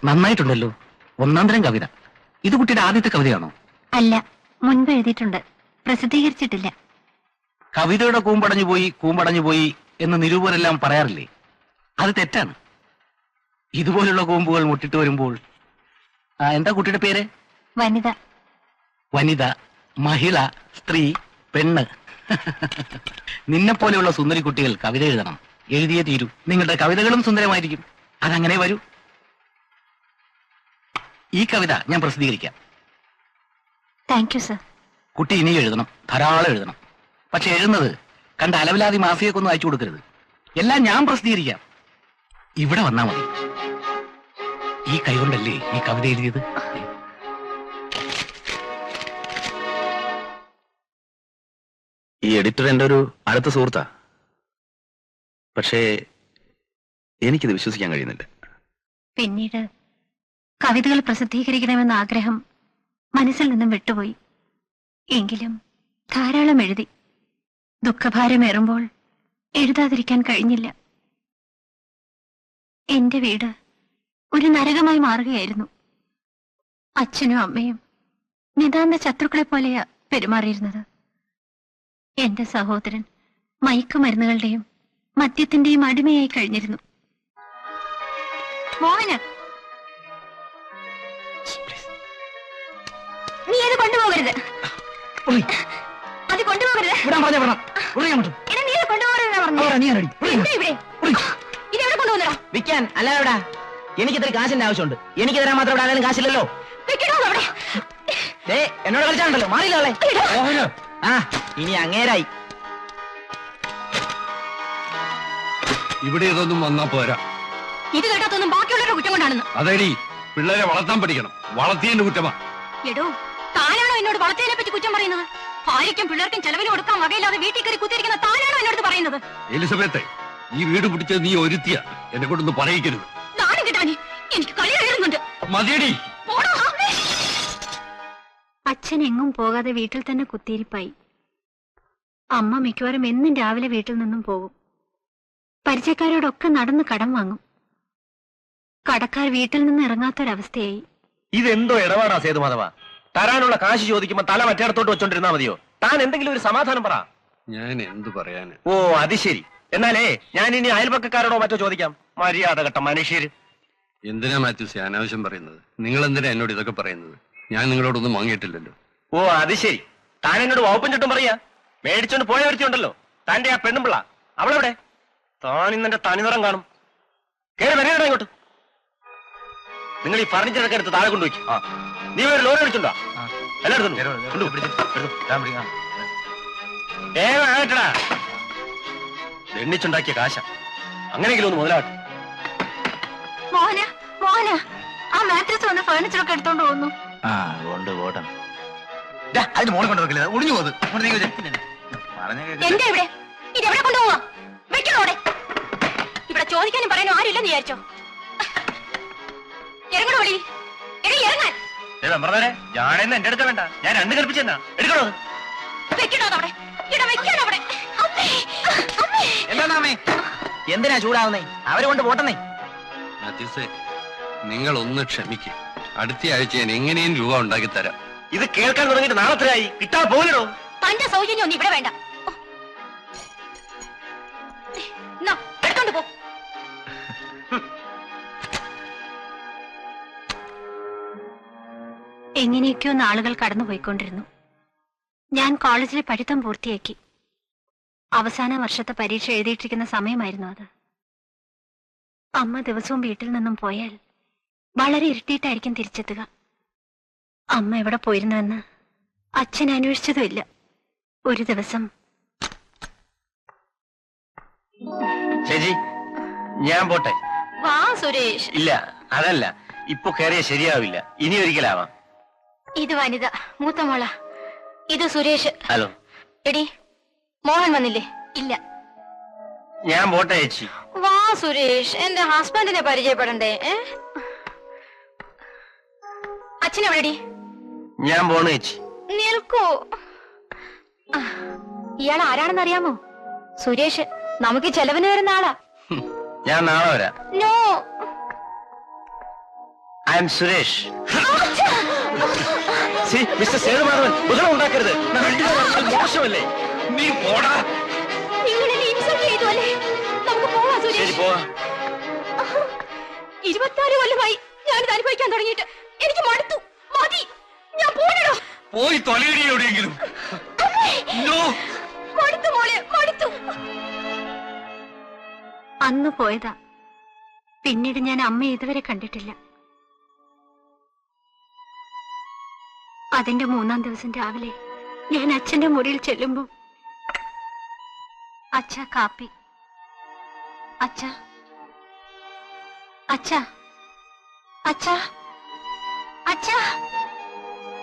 നന്നായിട്ടുണ്ടല്ലോ, ഒന്നാം തരം കവിത. ഇത് കുട്ടിയുടെ ആദ്യത്തെ കവിതയാണോ? അല്ല, മുൻപ് എഴുതിയിട്ടുണ്ട്, പ്രസിദ്ധീകരിച്ചിട്ടില്ല. കവിതയുടെ കൂമ്പടഞ്ഞു പോയി എന്ന് നിരൂപരെല്ലാം പറയാറില്ലേ? അത് തെറ്റാണ്. ഇതുപോലുള്ള കൂമ്പുകൾ മുട്ടിട്ട് വരുമ്പോൾ. എന്താ കുട്ടിയുടെ പേര്? വനിത. വനിത, മഹിള, സ്ത്രീ, പെണ്ണ്. നിന്നെപ്പോലെയുള്ള സുന്ദരി കുട്ടികൾ കവിത എഴുതണം, എഴുതിയേ തീരൂ. നിങ്ങളുടെ കവിതകളും സുന്ദരമായിരിക്കും. അതങ്ങനെ വരൂ. ഈ കവിത ഞാൻ പ്രസിദ്ധീകരിക്കാം. Thank you sir. കുട്ടി ഇനി എഴുതണം, ധാരാളം എഴുതണം. പക്ഷെ എഴുതുന്നത് കണ്ട അലവിലാതി മാസികക്കൊന്നും അയച്ചു കൊടുക്കരുത്. എല്ലാം ഞാൻ പ്രസിദ്ധീകരിക്കാം. ഇവിടെ വന്നാ മതി. ഈ കൈകൊണ്ടല്ലേ ഈ കവിത എഴുതിയത്? ഈ എഡിറ്റർ എൻ്റെ ഒരു അടുത്ത സുഹൃത്താ. പക്ഷേ എനിക്കിത് വിശ്വസിക്കാൻ കഴിയുന്നില്ല. പിന്നീട് കവിതകൾ പ്രസിദ്ധീകരിക്കണമെന്ന ആഗ്രഹം മനസ്സിൽ നിന്നും വിട്ടുപോയി. എങ്കിലും ധാരാളം എഴുതി. ദുഃഖഭാരമേറുമ്പോൾ എഴുതാതിരിക്കാൻ കഴിഞ്ഞില്ല. എന്റെ വീട് ഒരു നരകമായി മാറുകയായിരുന്നു. അച്ഛനും അമ്മയും നിതാന്ത ശത്രുക്കളെ പോലെയാ പെരുമാറിയിരുന്നത്. എന്റെ സഹോദരൻ മയക്കുമരുന്നുകളുടെയും മദ്യത്തിന്റെയും അടിമയായി കഴിഞ്ഞിരുന്നു. മോഹന, നീ അത് കൊണ്ടുപോകരുത്. അത് കൊണ്ടുപോകരുത്. ഇതെവിടെ കൊണ്ടുപോകുന്നോ? വിൽക്കാൻ അല്ല. എവിടാ? എനിക്കിത്ര കാശിന്റെ ആവശ്യമുണ്ട്. എനിക്ക് തരാൻ മാത്രം ഇവിടെ ആരും കാശില്ലല്ലോ. എന്നോട് കളിച്ചാണ്ടല്ലോ, മാറിയില്ലേ? ആ, ഇനി അങ്ങേരായി. ഇവിടെ ഇതൊന്നും വന്നാ പോരാ. ഇത് കേട്ടാത്തൊന്നും ബാക്കിയുള്ളവരുടെ കുറ്റം കൊണ്ടാണെന്ന്. അതേടി, പിള്ളേരെ വളർത്താൻ പഠിക്കണം. വളർത്തിയതിന്റെ കുറ്റമാ. എടോ, താനാണോ എന്നോട് വളർത്തിയതിനെ പറ്റി കുറ്റം പറയുന്നത്? ഭാര്യയ്ക്കും പിള്ളേർക്കും ചെലവിന് കൊടുക്കാൻ വകയില്ലാതെ വീട്ടിൽ കയറി കുത്തിയിരിക്കുന്ന താനാണോ എന്നോട് പറയുന്നത്? എലിസബത്തെ, ഈ വീട് പിടിച്ചത് നീ ഒരുത്തിയ. എന്നെ കൊണ്ടൊന്ന് പറയിക്കരുത്. നാണം കിട്ടാനി, എനിക്ക് കളി കഴിയുന്നുണ്ട്. മതിയടി. അച്ഛൻ എങ്ങും പോകാതെ വീട്ടിൽ തന്നെ കുത്തിയിരിപ്പായി. അമ്മ മിക്കവാറും എന്നും രാവിലെ വീട്ടിൽ നിന്നും പോകും. പരിചയക്കാരോടൊക്കെ നടന്ന് കടം വാങ്ങും. കടക്കാർ വീട്ടിൽ നിന്ന് ഇറങ്ങാത്തൊരവസ്ഥയായി. ഇതെന്തോ ഇടപാടാ സേതുമാധവ? തരാനുള്ള കാശ് ചോദിക്കുമ്പോ തല മറ്റേടത്തോട്ട് വെച്ചോണ്ടിരുന്നാ മതിയോ? താൻ എന്തെങ്കിലും ഒരു സമാധാനം പറ. ഞാൻ എന്ത് പറയാന്? ഓ, അത് ശരി. എന്നാലേ ഞാൻ ഇനി അയൽപക്കക്കാരോടോ മറ്റോ ചോദിക്കാം. മര്യാദ കെട്ട മനുഷ്യര്. എന്തിനാ മാത്യൂസ് അനാവശ്യം പറയുന്നത്? നിങ്ങൾ എന്തിനാ എന്നോട് ഇതൊക്കെ പറയുന്നത്? ഞാൻ നിങ്ങളോടൊന്നും വാങ്ങിയിട്ടില്ലല്ലോ. ഓ, അത് ശരി. താൻ എന്നോട് വകുപ്പും ചുട്ടും പറയാ. മേടിച്ചോണ്ട് പോയ വരുത്തിയുണ്ടല്ലോ താന്റെ ആ പെണ്ണുമ്പിള്ള. അവളെവിടെ? താൻ ഇന്നെന്റെ തനിനിറം കാണും. കേറി വരേടാ ഇങ്ങോട്ട്. നിങ്ങൾ ഈ ഫർണിച്ചറൊക്കെ എടുത്ത് താഴെ കൊണ്ടുപോയി. നീ ഒരു ലോറി വിളിച്ചുണ്ടോ? എല്ലായിടത്തും ഏട്ടാ, എണ്ണിച്ചുണ്ടാക്കിയ കാശ. അങ്ങനെയെങ്കിലും ഒന്ന് മുതലാട്ടെ. മോഹന, മോഹന, ആ മാട്രസ് വന്ന് ഫർണിച്ചറൊക്കെ എടുത്തോണ്ട് പോകുന്നു. കൊണ്ടുപോട്ടെ. അതിന് മോളെ കൊണ്ടുവെക്കില്ല, ഒടിഞ്ഞു പോകുന്നത്. എന്റെ ഇവിടെ ഇതെവിടെ കൊണ്ടുപോവാ? വെക്കണോടെ. ഇവിടെ ചോദിക്കാനും പറയാനും ആരില്ലെന്ന് വിചാരിച്ചോ? ഇറങ്ങണോ വിളി? ഇറങ്ങാൻ. ഞാനെന്ന് എന്റെ അടുക്ക വേണ്ട. ഞാൻ രണ്ട് കൽപ്പിച്ചെന്നാ. എടുക്കണോ? വെക്കണോ അവിടെ? ഇവിടെ വെക്കണോ അവിടെ? എന്താണേ? എന്തിനാ ചൂടാവുന്നേ? അവരെ കൊണ്ട് പോട്ടെന്നേ. മാത്യൂസേ, നിങ്ങൾ ഒന്ന് ക്ഷമിക്കും. അടുത്ത ആഴ്ച ഞാൻ എങ്ങനെയും രൂപ ഉണ്ടാക്കി തരാം. ഇത് കേൾക്കാൻ തുടങ്ങിയിട്ട് നാളെത്രയായി? കിട്ടാ പോലോ. തന്റെ സൗജന്യം ഒന്നും ഇവിടെ വേണ്ട. എടുത്തോണ്ട് പോ. എങ്ങനെയൊക്കെയോ നാളുകൾ കടന്നുപോയിക്കൊണ്ടിരുന്നു. ഞാൻ കോളേജിലെ പഠിത്തം പൂർത്തിയാക്കി. അവസാന വർഷത്തെ പരീക്ഷ എഴുതിയിട്ടിരിക്കുന്ന സമയമായിരുന്നു അത്. അമ്മ ദിവസവും വീട്ടിൽ നിന്നും പോയാൽ വളരെ ഇരുട്ടിയിട്ടായിരിക്കും തിരിച്ചെത്തുക. അമ്മ എവിടെ പോയിരുന്നുവെന്ന് അച്ഛൻ അന്വേഷിച്ചതുമില്ല. ഒരു ദിവസം ചേച്ചി, ഞാൻ പോട്ടെ. വാ സുരേഷ്. ഇല്ല, അതല്ല, ഇപ്പൊ കയറിയ ശരിയാവില്ല. ഇനി ഒരിക്കലാവാം. ഇത് വനിത, മൂത്ത മോള. ഇത് സുരേഷ്. ഹലോ. എടി, മോഹൻ വന്നില്ലേ? ഇല്ല. ഞാൻ പോട്ടെ ചേച്ചി. വാ സുരേഷ്, എന്റെ ഹസ്ബൻഡിനെ പരിചയപ്പെടണ്ടേ? അച്ഛനെവിടെടി? ഞാൻ പോണു ചേച്ചി. നിൽക്കൂ. ഇയാൾ ആരാണെന്ന് അറിയാമോ? സുരേഷ്, നമുക്ക് ചെലവിന് വരുന്ന ആളാ. ഞാൻ നാളെ വരാം. No. I am Suresh. Mister Sethumadhavan, ബഹളം ഉണ്ടാക്കരുത്. മോശമല്ലേ? നീ പോടാ. ശരി, പോവാ. 24 കൊല്ലമായി ഞാനിത് അനുഭവിക്കാൻ തുടങ്ങിയിട്ട് എനിക്ക് മടുത്തു. മതി, ഞാൻ പോകണോ? പോയി തൊലയിടി എവിടെയെങ്കിലും. മടുത്തു മോളെ, മടുത്തു. അന്ന് പോയതാ. പിന്നീട് ഞാൻ അമ്മയെ ഇതുവരെ കണ്ടിട്ടില്ല. അതിന്റെ 3-ാം ദിവസം രാവിലെ ഞാൻ അച്ഛന്റെ മുറിയിൽ ചെല്ലുമ്പോ അച്ഛ കാപ്പി. അച്ഛ അച്ഛ അച്ഛ അച്ഛ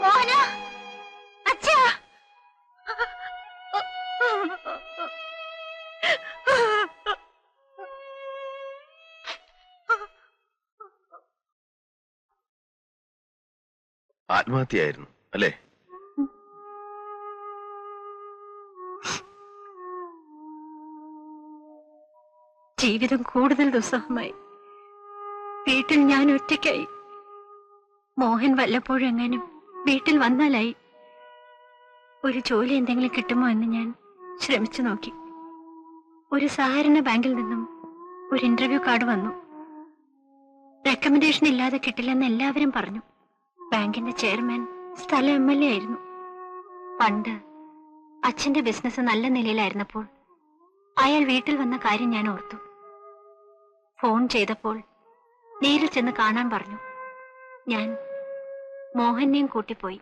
മോഹന അച്ഛ. ആത്മഹത്യയായിരുന്നു അല്ലേ? ജീവിതം കൂടുതൽ ദുസ്സഹമായി. വീട്ടിൽ ഞാൻ ഒറ്റയ്ക്കായി. മോഹൻ വല്ലപ്പോഴും എങ്ങാനും വീട്ടിൽ വന്നാലായി. ഒരു ജോലി എന്തെങ്കിലും കിട്ടുമോ എന്ന് ഞാൻ ശ്രമിച്ചു നോക്കി. ഒരു സഹകരണ ബാങ്കിൽ നിന്നും ഒരു ഇന്റർവ്യൂ കാർഡ് വന്നു. റെക്കമെൻഡേഷൻ ഇല്ലാതെ കിട്ടില്ലെന്ന് എല്ലാവരും പറഞ്ഞു. ബാങ്കിന്റെ ചെയർമാൻ സ്ഥല MLA ആയിരുന്നു. പണ്ട് അച്ഛന്റെ ബിസിനസ് നല്ല നിലയിലായിരുന്നപ്പോൾ അയാൾ വീട്ടിൽ വന്ന കാര്യം ഞാൻ ഓർത്തു. ഫോൺ ചെയ്തപ്പോൾ നേരിൽ ചെന്ന് കാണാൻ പറഞ്ഞു. ഞാൻ മോഹനെയും കൂട്ടിപ്പോയി.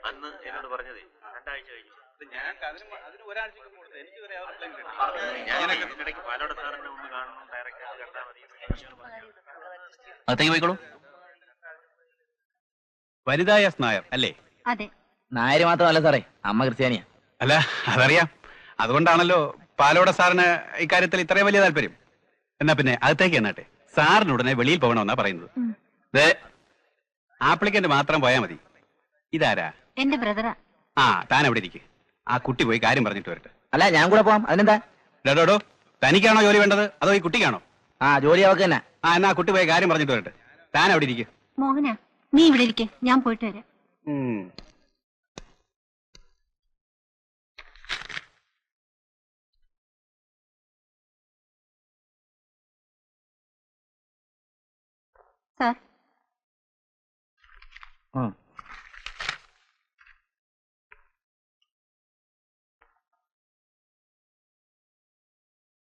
അന്ന് എന്നോട് പറഞ്ഞതേ 2 ആഴ്ച കഴിഞ്ഞു. അകത്തേക്ക് പോയിക്കോളൂ. വനിതാ എസ് നായർ അല്ലേ? അതെ. നായര് മാത്രമല്ല സാറേ, അമ്മ ക്രിസ്ത്യാനിയാ. അല്ല, അതറിയാം. അതുകൊണ്ടാണല്ലോ പാലോട സാറിന് ഇക്കാര്യത്തിൽ ഇത്രയും വലിയ താല്പര്യം. എന്നാ പിന്നെ അകത്തേക്ക് എന്നാട്ടെ. സാറിന് ഉടനെ വെളിയിൽ പോകണമെന്നാ പറയുന്നത്. ആപ്ലിക്കന്റ് മാത്രം പോയാൽ മതി. ഇതാരാ? എന്റെ ബ്രദറാ. ആ, താൻ എവിടെ ഇരിക്കും. ആ കുട്ടി പോയി കാര്യം പറഞ്ഞിട്ട് വരട്ടെ. അല്ല, ഞാൻ കൂടെ പോവാം. അതിനെന്താ? ഡോഡോ, തനിക്കാണോ ജോലി വേണ്ടത് അതോ ഈ കുട്ടിക്കാണോ? ജോലി അവക്ക് തന്നെ. എന്നാ കുട്ടി പോയി കാര്യം പറഞ്ഞിട്ട് വരട്ടെ. താൻ എവിടെ ഇരിക്കും. മോഹന, നീ ഇവിടെ ഇരിക്കെ, ഞാൻ പോയിട്ട് വരാം. സാർ,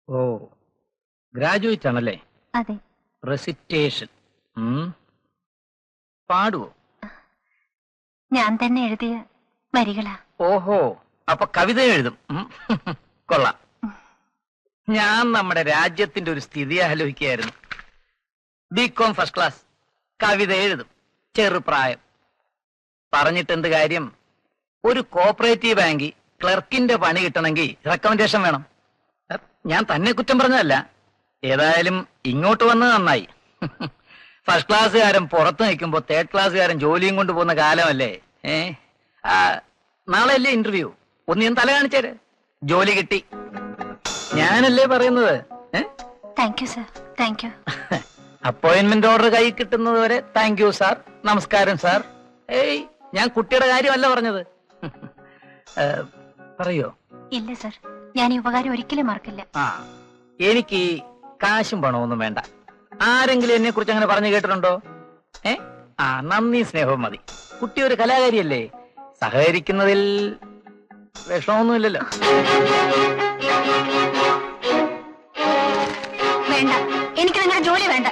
ഓ, ഗ്രാജുവേറ്റ് ആണല്ലേ? അതെ. റെസിറ്റേഷൻ പാടുവോ? ഞാൻ തന്നെ എഴുതിയ വരികളാ. ഓഹോ, അപ്പൊ കവിത എഴുതും. കൊള്ളാം. ഞാൻ നമ്മുടെ രാജ്യത്തിന്റെ ഒരു സ്ഥിതി ആലോചിക്കുകയായിരുന്നു. BCom ഫസ്റ്റ് ക്ലാസ്, കവിത എഴുതും, ചെറുപ്രായം. പറഞ്ഞിട്ട് എന്ത് കാര്യം? ഒരു കോപ്പറേറ്റീവ് ബാങ്കിൽ ക്ലർക്കിന്റെ പണി കിട്ടണമെങ്കിൽ റെക്കമെൻഡേഷൻ വേണം. ഞാൻ തന്നെ കുറ്റം പറഞ്ഞതല്ല. ഏതായാലും ഇങ്ങോട്ട് വന്നത് നന്നായി. ഫസ്റ്റ് ക്ലാസ്സുകാരൻ പുറത്ത് നിൽക്കുമ്പോ 3rd ക്ലാസ്സുകാരൻ ജോലിയും കൊണ്ട് പോകുന്ന കാലമല്ലേ. നാളെ അല്ലേ ഇന്റർവ്യൂ? ഒന്ന് ഞാൻ തല കാണിച്ചേര്. ജോലി കിട്ടി. ഞാനല്ലേ പറയുന്നത്. Thank you sir, thank you. Appointment order കൈ കിട്ടുന്നത് വരെ താങ്ക് യു സാർ, നമസ്കാരം സാർ. ഞാൻ കുട്ടിയുടെ കാര്യമല്ല പറഞ്ഞത്. പറയോ? ഇല്ല സാർ, ഞാൻ ഈ ഉപകാരം ഒരിക്കലും മറക്കില്ല. എനിക്ക് കാശും പണമൊന്നും വേണ്ട. ആരെങ്കിലും എന്നെ കുറിച്ച് അങ്ങനെ പറഞ്ഞു കേട്ടിട്ടുണ്ടോ? നന്ദി സ്നേഹവും മതി. കുട്ടി ഒരു കലാകാരിയല്ലേ, സഹകരിക്കുന്നതിൽ വിഷമൊന്നുമില്ലല്ലോ. വേണ്ട, എനിക്ക് നിങ്ങളുടെ ജോലി വേണ്ട.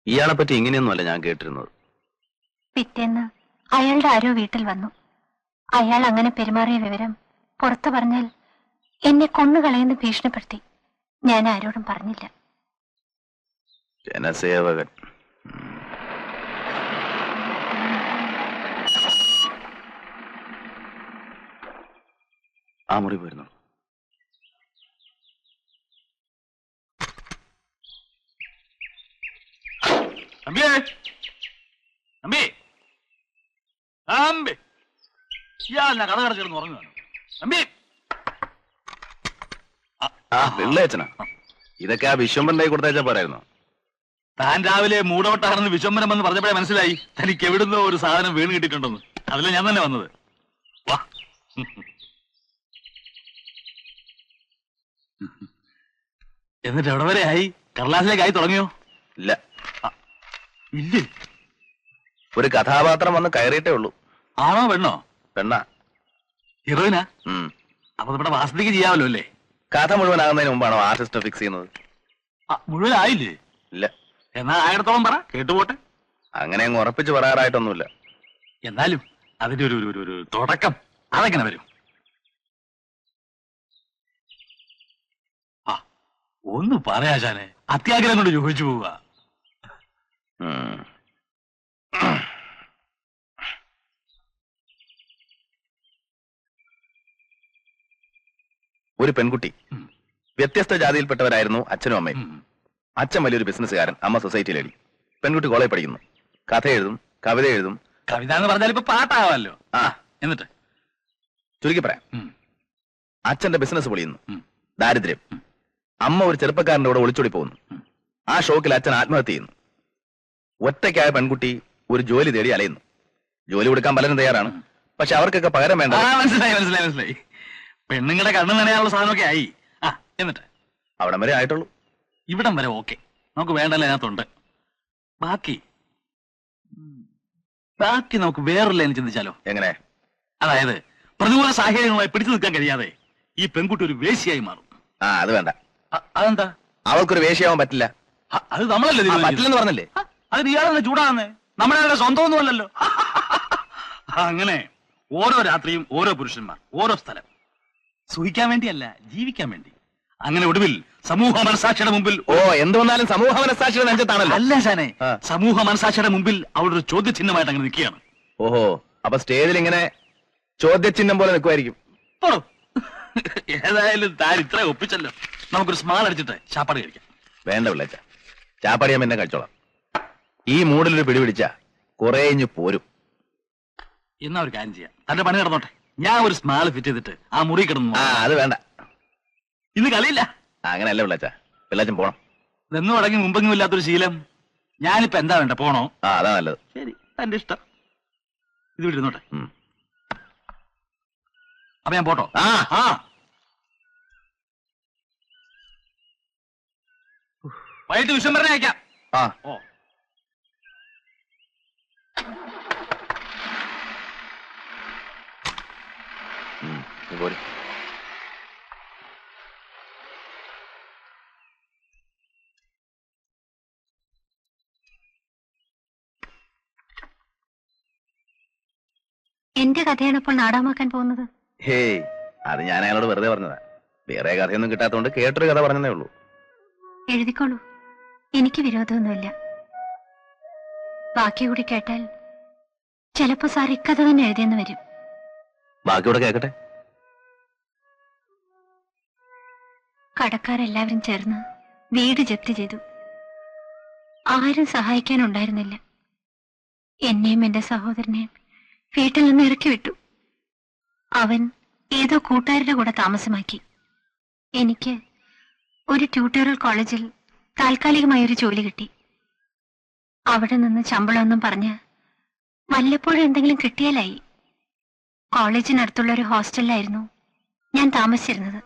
ഇയാളെ പറ്റി ഇങ്ങനെയൊന്നുമല്ല ഞാൻ കേട്ടിരുന്നത്. പിറ്റേന്ന് അയാളുടെ ആരോ വീട്ടിൽ വന്നു. അയാൾ അങ്ങനെ പെരുമാറിയ വിവരം പുറത്തു പറഞ്ഞാൽ എന്നെ കൊന്നുകളയെന്ന് ഭീഷണിപ്പെടുത്തി. ഞാൻ ആരോടും പറഞ്ഞില്ല. ജനസേവകൻ. ആ മുറി പോയിരുന്നു. അമ്പി, ഇയാൾ കഥ കടച്ചിരുന്ന് ഉറങ്ങുകയാണ്. തമ്പി ആ വെള്ളയച്ചനാ, ഇതൊക്കെ ആ വിശ്വംബരന്റെ കൊടുത്തയച്ചാ പോരായിരുന്നു. താൻ രാവിലെ മൂടോട്ടാണെന്ന് വിശ്വംബരം എന്ന് പറഞ്ഞപ്പോഴേ മനസ്സിലായി തനിക്ക് എവിടുന്നോ ഒരു സാധനം വീണ് കിട്ടിയിട്ടുണ്ടെന്ന്. അതിലെ ഞാൻ തന്നെ വന്നത്. വാ. എന്നിട്ട് എവിടെ വരെ ആയി? കടലാസിലേക്ക് ആയി തുടങ്ങിയോ? ഇല്ല, ഇല്ലേ? ഒരു കഥാപാത്രം വന്ന് കയറിയിട്ടേ ഉള്ളൂ. ആണോ പെണ്ണോ? പെണ്ണാ. ഹീറോയിനാ? ഉം. അപ്പൊ നമ്മുടെ വാസത്തിക്ക് ചെയ്യാമല്ലോ അല്ലേ? കഥ മുഴുവനാകുന്നതിന് മുമ്പാണോ ആർട്ടിസ്റ്റ് ഫിക്സ് ചെയ്യുന്നത്? മുഴുവനായില്ലേ? ഇല്ല. എന്നാ ആയിരത്തോളം പറ, കേട്ടുപോട്ടെ. അങ്ങനെ അങ്ങ് ഉറപ്പിച്ച് പറയാറായിട്ടൊന്നുമില്ല. എന്നാലും അതിന്റെ ഒരു തുടക്കം അതെങ്ങനെ വരും? ആ ഒന്ന് പറയാശാനെ, അത്യാഗ്രഹം കൊണ്ട് ചോദിച്ചു പോവുക. ഉം. ഒരു പെൺകുട്ടി. വ്യത്യസ്ത ജാതിയിൽപ്പെട്ടവരായിരുന്നു അച്ഛനും അമ്മയും. അച്ഛൻ വലിയൊരു ബിസിനസ്സുകാരൻ, അമ്മ സൊസൈറ്റി ലേഡി. പെൺകുട്ടി കോളേജ് പഠിക്കുന്നു. കഥ എഴുതും, കവിത എഴുതും. കവിത എന്ന് പറഞ്ഞാൽ ഇപ്പൊ പാട്ടാവാമല്ലോ. ആ, എന്നിട്ട് ചുരുക്കി പറയാം, അച്ഛന്റെ ബിസിനസ് പൊളിയുന്നു. ദാരിദ്ര്യം. അമ്മ ഒരു ചെറുപ്പക്കാരന്റെ കൂടെ ഒളിച്ചോടി പോകുന്നു. ആ ഷോക്കിൽ അച്ഛൻ ആത്മഹത്യ ചെയ്യുന്നു. ഒറ്റയ്ക്കായ പെൺകുട്ടി ഒരു ജോലി തേടി അലയുന്നു. ജോലി കൊടുക്കാൻ പലരും തയ്യാറാണ്, പക്ഷെ അവർക്കൊക്കെ പകരം വേണ്ട. മനസ്സിലായി. പെണ്ണുങ്ങളുടെ കണ്ണു നനയാനുള്ള സാധനമൊക്കെ ആയി. ആ എന്നിട്ട് അവിടം വരെ ആയിട്ടുള്ളൂ. ഇവിടം വരെ ഓക്കെ, നമുക്ക് വേണ്ടല്ലോ അതിനകത്തുണ്ട്. ബാക്കി നമുക്ക് വേറൊരു ലൈൻ ചിന്തിച്ചാലോ? എങ്ങനെ? അതായത് പ്രതികൂല സാഹചര്യങ്ങളുമായി പിടിച്ചു നിൽക്കാൻ കഴിയാതെ ഈ പെൺകുട്ടി ഒരു വേശ്യയായി മാറും. ആ, അത് വേണ്ട. അതെന്താ? അവൾക്കൊരു വേശ്യയാവാൻ പറ്റില്ല. അത് നമ്മളല്ലേ പറ്റില്ലെന്ന് പറഞ്ഞല്ലേ? അത് ഇയാളെന്നെ ചൂടാകുന്നേ, നമ്മുടെ സ്വന്തമൊന്നും അല്ലല്ലോ. അങ്ങനെ ഓരോ രാത്രിയും ഓരോ പുരുഷന്മാർ, ഓരോ സ്ഥലം. സുഖിക്കാൻ വേണ്ടിയല്ല, ജീവിക്കാൻ വേണ്ടി. അങ്ങനെ ഒടുവിൽ സമൂഹ മനസാക്ഷിയുടെ മുമ്പിൽ എന്ത് വന്നാലും സമൂഹ മനസാക്ഷിയുടെ നെഞ്ചത്താണല്ലോ. അല്ല ശാനെ, സമൂഹ മനസാക്ഷിയുടെ മുമ്പിൽ അവളൊരു ചോദ്യചിഹ്നമായിട്ട് അങ്ങനെ നിൽക്കുകയാണ്. ഓഹോ, അപ്പൊ സ്റ്റേജിൽ ഇങ്ങനെ ചോദ്യചിഹ്നം പോലെ നിൽക്കുമായിരിക്കും. ഏതായാലും താൻ ഇത്ര ഒപ്പിച്ചല്ലോ, നമുക്കൊരു സ്മാൾ അടിച്ചിട്ട് ചാപ്പാട് കഴിക്കാം. വേണ്ട പിള്ളേച്ച, ചാപ്പാടി ഞാൻ പിന്നെ കഴിച്ചോളാം. ഈ മൂഡിലൊരു പിടിപിടിച്ച കുറെ ഇഞ്ഞു പോരും. എന്നാ ഒരു കാര്യം ചെയ്യാം, തന്റെ പണി നടന്നോട്ടെ. ഞാൻ ഒരു സ്മാൾ ഫിറ്റ് ചെയ്തിട്ട് ആ മുറി കിടന്നു. അത് വേണ്ട, ഇന്ന് കളിയില്ല. അങ്ങനെയല്ല പിള്ളേച്ച, പിള്ളേച്ചൻ പോണം. ഇതെന്നും അടങ്ങി മുമ്പെങ്കിലും ഇല്ലാത്തൊരു ശീലം. ഞാനിപ്പോ എന്താ വേണ്ട, പോണോ? അതാ നല്ലത്. ശരി, എന്റെ ഇഷ്ടം. ഇത് വിടുന്നോട്ടെ. അപ്പൊ ഞാൻ പോട്ടോ? വൈകിട്ട് വിശ്വംബരനെ അയക്കാം. ഓ, പോരും. എന്റെ കഥയാണ് ഇപ്പോൾ നാടകമാക്കാൻ പോകുന്നത്. ഹേയ്, അത് ഞാൻ അയാളോട് വെറുതെ പറഞ്ഞതാ. വേറെ കഥയൊന്നും കിട്ടാത്തതുകൊണ്ട് കേട്ടൊരു കഥ പറഞ്ഞതേ ഉള്ളൂ. എഴുതിക്കോളൂ, എനിക്ക് വിരോധമൊന്നുമില്ല. ബാക്കി കൂടി കേട്ടാൽ ചിലപ്പോ സാർ ഇക്കഥ തന്നെ എഴുതിയെന്ന് വരും. ബാക്കിയോടെ കേക്കട്ടെ. കടക്കാരെല്ലാവരും ചേർന്ന് വീട് ജപ്തി ചെയ്തു. ആരും സഹായിക്കാനുണ്ടായിരുന്നില്ല. എന്നെയും എന്റെ സഹോദരനെയും വീട്ടിൽ നിന്ന് ഇറക്കി വിട്ടു. അവൻ ഏതോ കൂട്ടുകാരുടെ കൂടെ താമസമാക്കി. എനിക്ക് ഒരു ട്യൂട്ടോറിയൽ കോളേജിൽ താൽക്കാലികമായൊരു ജോലി കിട്ടി. അവിടെ നിന്ന് ശമ്പളമൊന്നും പറഞ്ഞ് വല്ലപ്പോഴും എന്തെങ്കിലും കിട്ടിയാലായി. കോളേജിനടുത്തുള്ള ഒരു ഹോസ്റ്റലിലായിരുന്നു ഞാൻ താമസിച്ചിരുന്നത്.